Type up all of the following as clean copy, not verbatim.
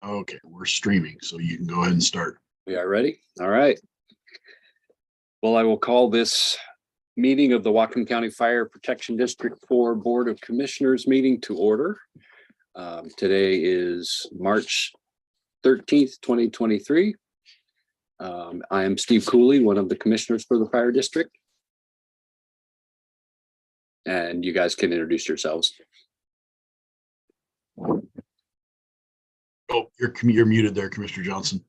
Okay, we're streaming, so you can go ahead and start. We are ready. All right. Well, I will call this meeting of the Whatcom County Fire Protection District 4 Board of Commissioners meeting to order. Today is March 13th, 2023. I am Steve Cooley, one of the commissioners for the fire district. And you guys can introduce yourselves. Oh, you're muted there, Commissioner Johnson.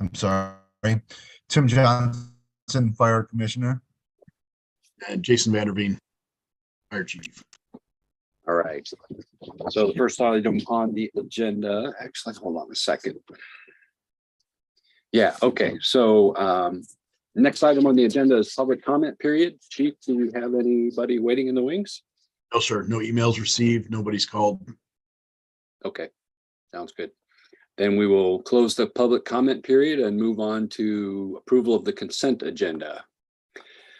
I'm sorry. Tim Johnson, Fire Commissioner. And Jason Vanderveen, Fire Chief. All right. So the first item on the agenda, actually, hold on a second. Yeah, okay. So next item on the agenda is public comment period. Chief, do you have anybody waiting in the wings? No, sir. No emails received. Nobody's called. Okay, sounds good. Then we will close the public comment period and move on to approval of the consent agenda.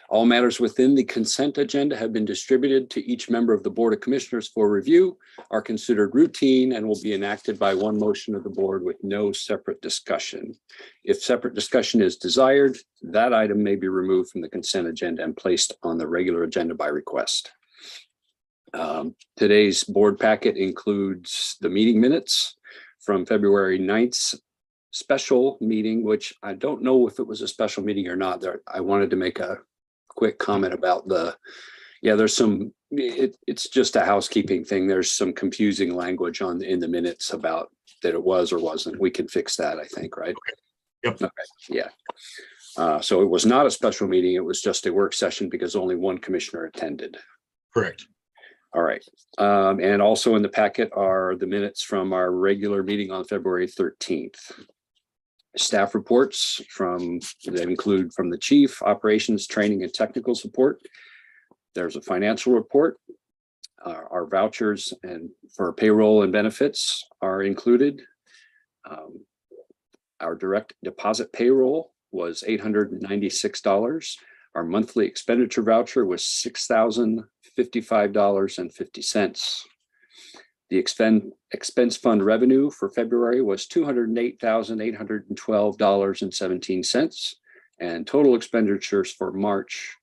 All matters within the consent agenda have been distributed to each member of the Board of Commissioners for review, are considered routine, and will be enacted by one motion of the board with no separate discussion. If separate discussion is desired, that item may be removed from the consent agenda and placed on the regular agenda by request. Today's board packet includes the meeting minutes from February 9th special meeting, which I don't know if it was a special meeting or not. I wanted to make a quick comment about there's some, it's just a housekeeping thing. There's some confusing language in the minutes about that it was or wasn't. We can fix that, I think, right? Okay. Yep. Okay. Yeah. So it was not a special meeting. It was just a work session because only one commissioner attended. Correct. All right. And also in the packet are the minutes from our regular meeting on February 13th. Staff reports that include from the chief, operations, training, and technical support. There's a financial report. Our vouchers and for payroll and benefits are included. Our direct deposit payroll was $896. Our monthly expenditure voucher was $6,055.50. The expense fund revenue for February was $208,812.17, and total expenditures for March.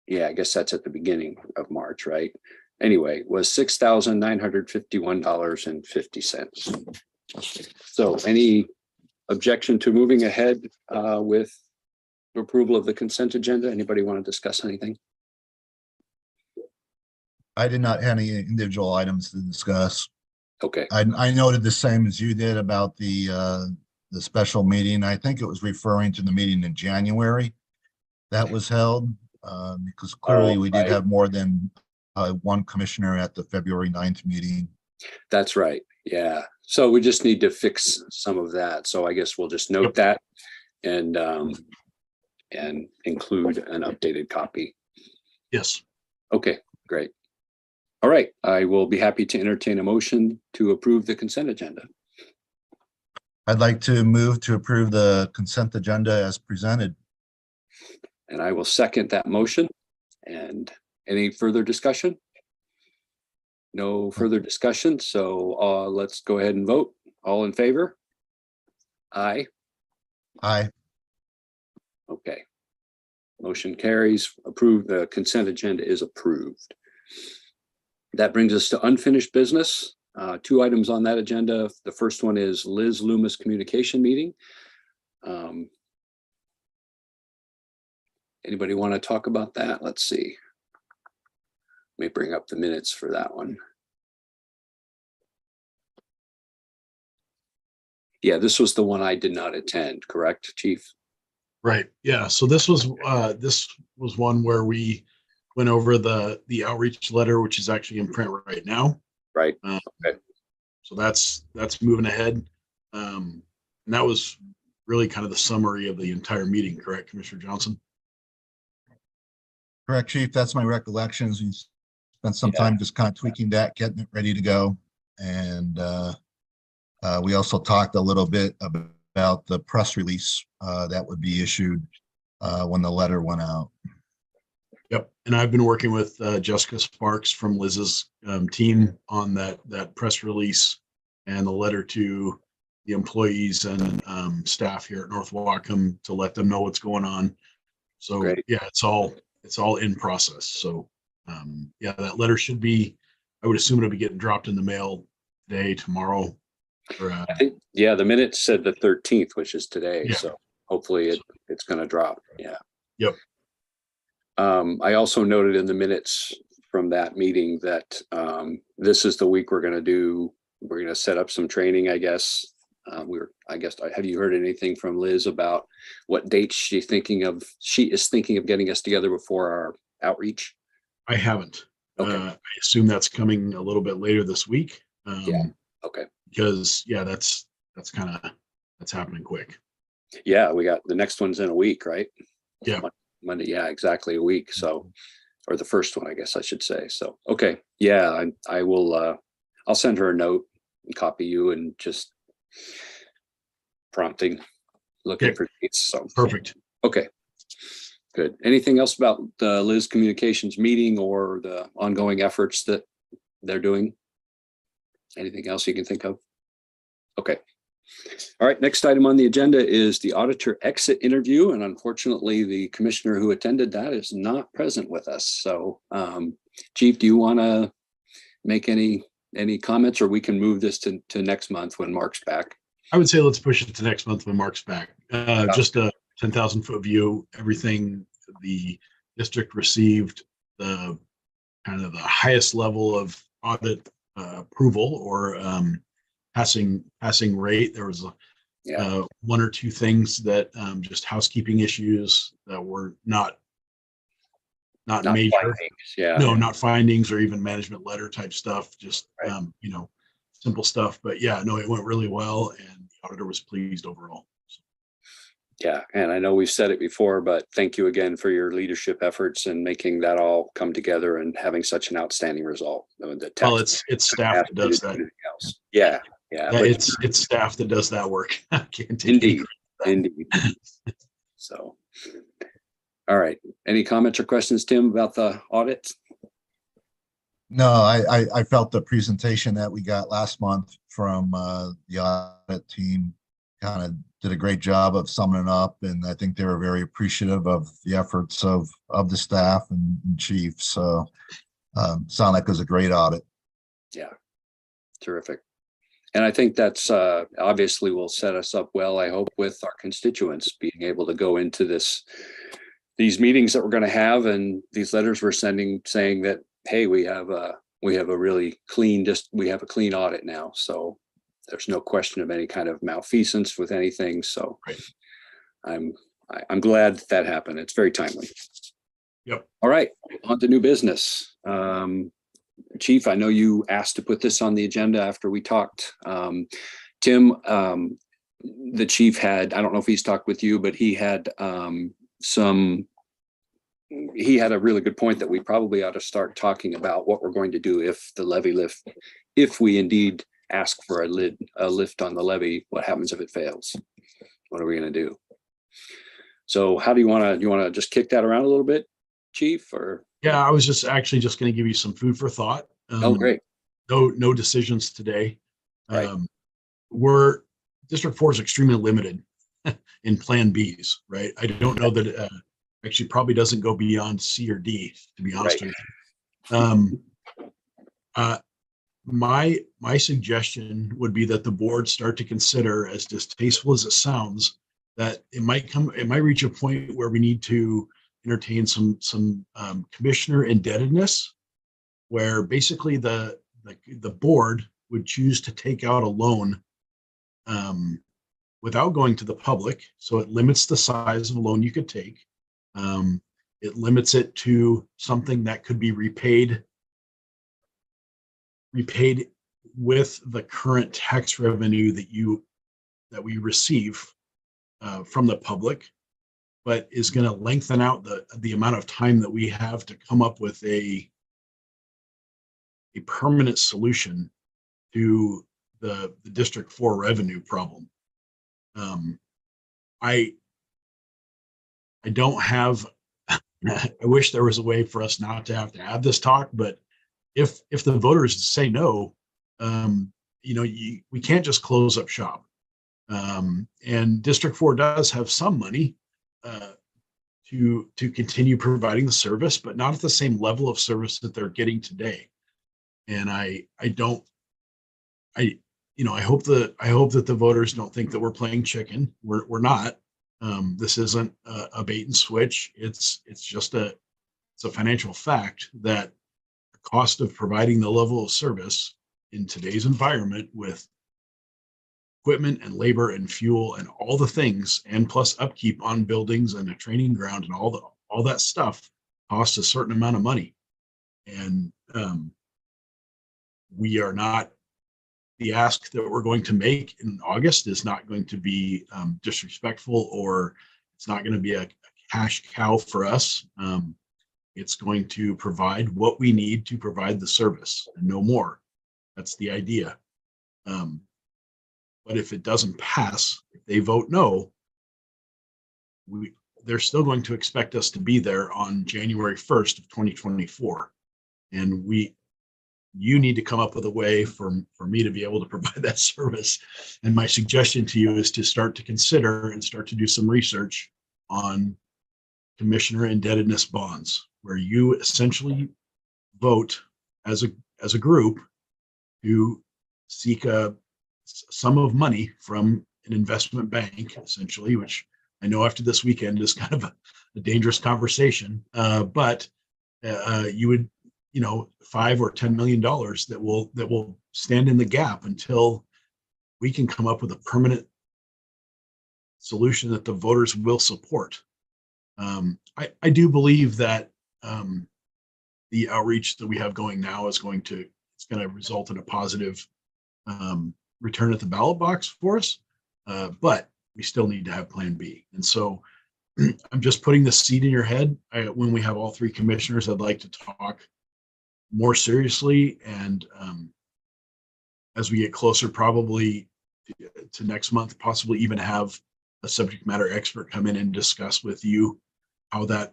Yeah, I guess that's at the beginning of March, right? Anyway, was $6,951.50. So any objection to moving ahead with approval of the consent agenda? Anybody want to discuss anything? I did not have any individual items to discuss. Okay. I noted the same as you did about the special meeting. I think it was referring to the meeting in January that was held because clearly we did have more than one commissioner at the February 9th meeting. That's right. Yeah. So we just need to fix some of that. So I guess we'll just note that and include an updated copy. Yes. Okay, great. All right, I will be happy to entertain a motion to approve the consent agenda. I'd like to move to approve the consent agenda as presented. And I will second that motion. And any further discussion? No further discussion. So let's go ahead and vote. All in favor? Aye. Aye. Okay. Motion carries. Approved. The consent agenda is approved. That brings us to unfinished business. Two items on that agenda. The first one is Liz Loomis communication meeting. Anybody want to talk about that? Let's see. Let me bring up the minutes for that one. Yeah, this was the one I did not attend, correct, Chief? Right. Yeah. So this was one where we went over the outreach letter, which is actually in print right now. Right. Okay. So that's moving ahead. And that was really kind of the summary of the entire meeting, correct, Commissioner Johnson? Correct, Chief. That's my recollections. We spent some time just kind of tweaking that, getting it ready to go. And we also talked a little bit about the press release that would be issued when the letter went out. Yep. And I've been working with Jessica Sparks from Liz's team on that press release and the letter to the employees and staff here at North Wacom to let them know what's going on. So Great. yeah, it's all in process. So yeah, that letter should be, I would assume it'll be getting dropped in the mail today, tomorrow. Or, I think, yeah, the minutes said the 13th, which is today. Yeah. So hopefully it's going to drop. Yeah. Yep. I also noted in the minutes from that meeting that this is the week we're going to set up some training, I guess. Have you heard anything from Liz about what dates she is thinking of getting us together before our outreach? I haven't. Okay. I assume that's coming a little bit later this week. Yeah. Okay. Because yeah, that's happening quick. Yeah, we got the next one's in a week, right? Yeah. Monday. Yeah, exactly a week. So, or the first one, I guess I should say. So, okay. Yeah, I will, I'll send her a note and copy you and just prompting, looking for dates. So Perfect. okay. Good. Anything else about the Liz Communications meeting or the ongoing efforts that they're doing? Anything else you can think of? Okay. All right. Next item on the agenda is the auditor exit interview. And unfortunately, the commissioner who attended that is not present with us. So, Chief, do you want to make any comments, or we can move this to next month when Mark's back? I would say let's push it to next month when Mark's back. Just a 10,000 foot view, everything the district received, the kind of the highest level of audit approval or passing rate. There was one or two things that just housekeeping issues that were not major. Findings. Yeah. No, not findings or even management letter type stuff. Just simple stuff. But yeah, no, it went really well, and the auditor was pleased overall. So. Yeah, and I know we've said it before, but thank you again for your leadership efforts and making that all come together and having such an outstanding result. Well, it's staff that does that. Yeah. It's staff that does that work. I can't take Indeed. So, all right. Any comments or questions, Tim, about the audit? No, I felt the presentation that we got last month from the audit team kind of did a great job of summing it up, and I think they were very appreciative of the efforts of the staff and chief. So sound like it was a great audit. Yeah. Terrific. And I think that's obviously will set us up well, I hope, with our constituents being able to go into these meetings that we're going to have and these letters we're sending saying that, hey, we have a really clean, we have a clean audit now. So there's no question of any kind of malfeasance with anything. So right. I'm glad that happened. It's very timely. Yep. All right, on to new business. Chief, I know you asked to put this on the agenda after we talked. Tim, the chief had, I don't know if he's talked with you, but he had he had a really good point that we probably ought to start talking about what we're going to do if the levy lift, if we indeed ask for a lift on the levy, what happens if it fails? What are we going to do? So how do you want to just kick that around a little bit, Chief? Or yeah, I was just going to give you some food for thought. Oh, great. No decisions today. Right. District 4 is extremely limited in Plan Bs, right? I don't know that it actually probably doesn't go beyond C or D, to be honest with you. My suggestion would be that the board start to consider, as distasteful as it sounds, that it might reach a point where we need to entertain some commissioner indebtedness, where basically the board would choose to take out a loan without going to the public. So it limits the size of a loan you could take. It limits it to something that could be repaid with the current tax revenue that we receive from the public, but is going to lengthen out the amount of time that we have to come up with a permanent solution to the District 4 revenue problem. I don't have I wish there was a way for us not to have this talk, but if the voters say no, we can't just close up shop. And District 4 does have some money to continue providing the service, but not at the same level of service that they're getting today. And I hope that the voters don't think that we're playing chicken. We're not. This isn't a bait and switch. It's a financial fact that the cost of providing the level of service in today's environment with equipment and labor and fuel and all the things, and plus upkeep on buildings and a training ground and all that stuff costs a certain amount of money. And we are not, the ask that we're going to make in August is not going to be disrespectful, or it's not going to be a cash cow for us. It's going to provide what we need to provide the service and no more. That's the idea. But if it doesn't pass, if they vote no, they're still going to expect us to be there on January 1st of 2024. And you need to come up with a way for me to be able to provide that service. And my suggestion to you is to start to consider and start to do some research on commissioner indebtedness bonds, where you essentially vote as a group to seek a sum of money from an investment bank, essentially, which I know after this weekend is kind of a dangerous conversation. But you would, $5 or $10 million that will stand in the gap until we can come up with a permanent solution that the voters will support. I do believe that the outreach that we have going now is going to result in a positive return at the ballot box for us, but we still need to have Plan B. And so I'm just putting the seed in your head. When we have all three commissioners, I'd like to talk more seriously, and as we get closer, probably to next month, possibly even have a subject matter expert come in and discuss with you how that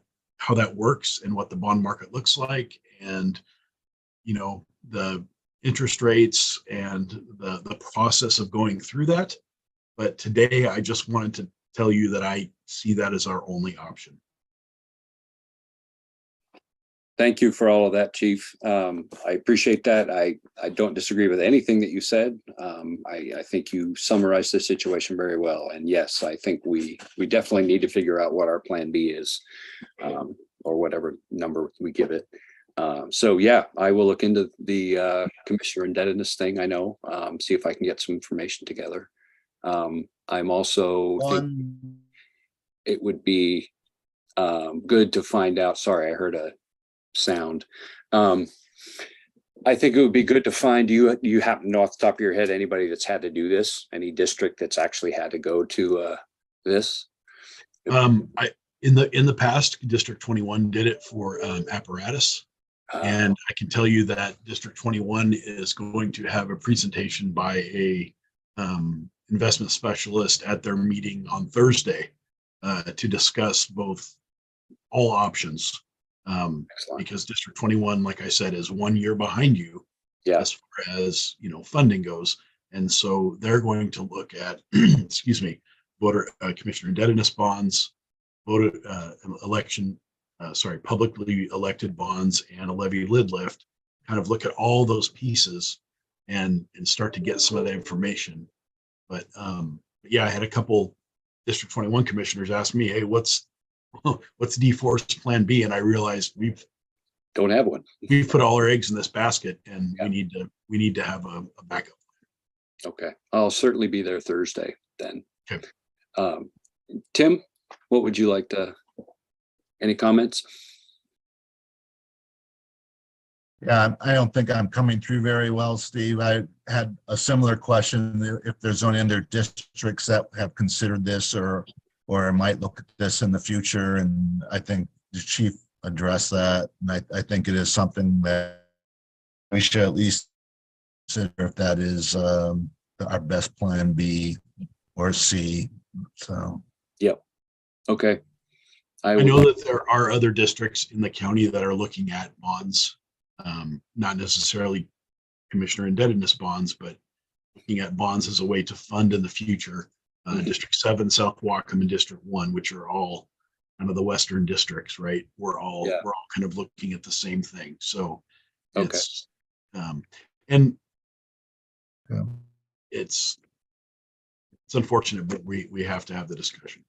works and what the bond market looks like, and the interest rates and the process of going through that. But today I just wanted to tell you that I see that as our only option. Thank you for all of that, Chief. I appreciate that. I don't disagree with anything that you said. I think you summarized the situation very well. And yes, I think we definitely need to figure out what our Plan B is, or whatever number we give it. So yeah, I will look into the commissioner indebtedness thing. I know, see if I can get some information together. I'm also thinking it would be good to find out. Sorry, I heard a sound. I think it would be good to find, you happen to know off the top of your head anybody that's had to do this, any district that's actually had to go to this? In the past, District 21 did it for apparatus. And I can tell you that District 21 is going to have a presentation by a investment specialist at their meeting on Thursday to discuss both all options. Because District 21, like I said, is 1 year behind you as far as funding goes. And so they're going to look at, excuse me, voter commissioner indebtedness bonds, voter publicly elected bonds, and a levy lid lift, kind of look at all those pieces and start to get some of that information. But yeah, I had a couple District 21 commissioners ask me, hey, what's D4's Plan B? And I realized we don't have one. We've put all our eggs in this basket, and we need to have a backup plan. Okay, I'll certainly be there Thursday then. Okay. Tim, what would you like to? Any comments? Yeah, I don't think I'm coming through very well, Steve. I had a similar question. If there's any other districts that have considered this or might look at this in the future, and I think the chief addressed that. And I think it is something that we should at least consider if that is our best Plan B or C. So. Yep. Okay. I know that there are other districts in the county that are looking at bonds, not necessarily commissioner indebtedness bonds, but looking at bonds as a way to fund in the future. District 7, South Wacom, and District 1, which are all kind of the western districts, right? We're all kind of looking at the same thing. So it's and it's unfortunate, but we have to have the discussion.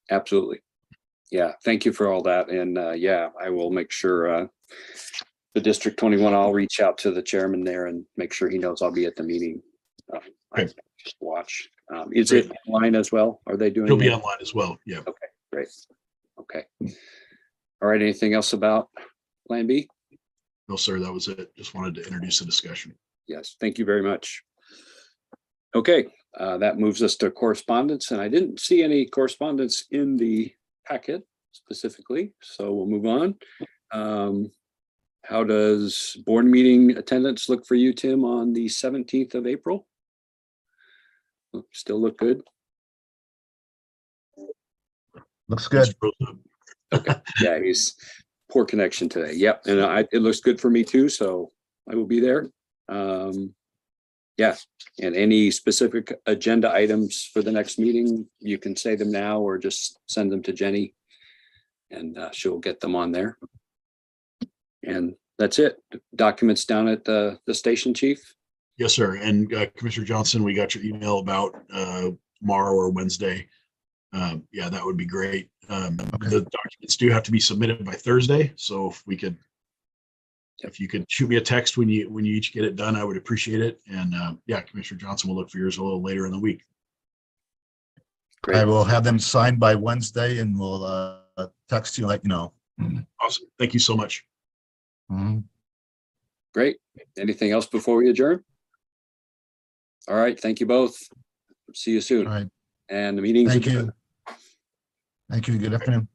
Absolutely. Yeah, thank you for all that. And yeah, I will make sure the District 21, I'll reach out to the chairman there and make sure he knows I'll be at the meeting. I just watch. Is it online as well? Are they doing It'll be online as well. Yeah. Okay, great. Okay. All right. Anything else about Plan B? No, sir, that was it. Just wanted to introduce the discussion. Yes, thank you very much. Okay, that moves us to correspondence, and I didn't see any correspondence in the packet specifically, so we'll move on. How does board meeting attendance look for you, Tim, on the 17th of April? Still look good? Looks good. Okay, yeah, he's poor connection today. Yep, and it looks good for me too, so I will be there. Yeah, and any specific agenda items for the next meeting, you can say them now or just send them to Jenny and she'll get them on there. And that's it. Documents down at the station, chief? Yes, sir. And Commissioner Johnson, we got your email about tomorrow or Wednesday. Yeah, that would be great. The documents do have to be submitted by Thursday. So if you could shoot me a text when you each get it done, I would appreciate it. And yeah, Commissioner Johnson will look for yours a little later in the week. Great. I will have them signed by Wednesday and we'll text you, let you know. Awesome. Thank you so much. Great. Anything else before we adjourn? All right. Thank you both. See you soon. All right. And the meeting's Thank adjourned. you. Thank you. Good afternoon.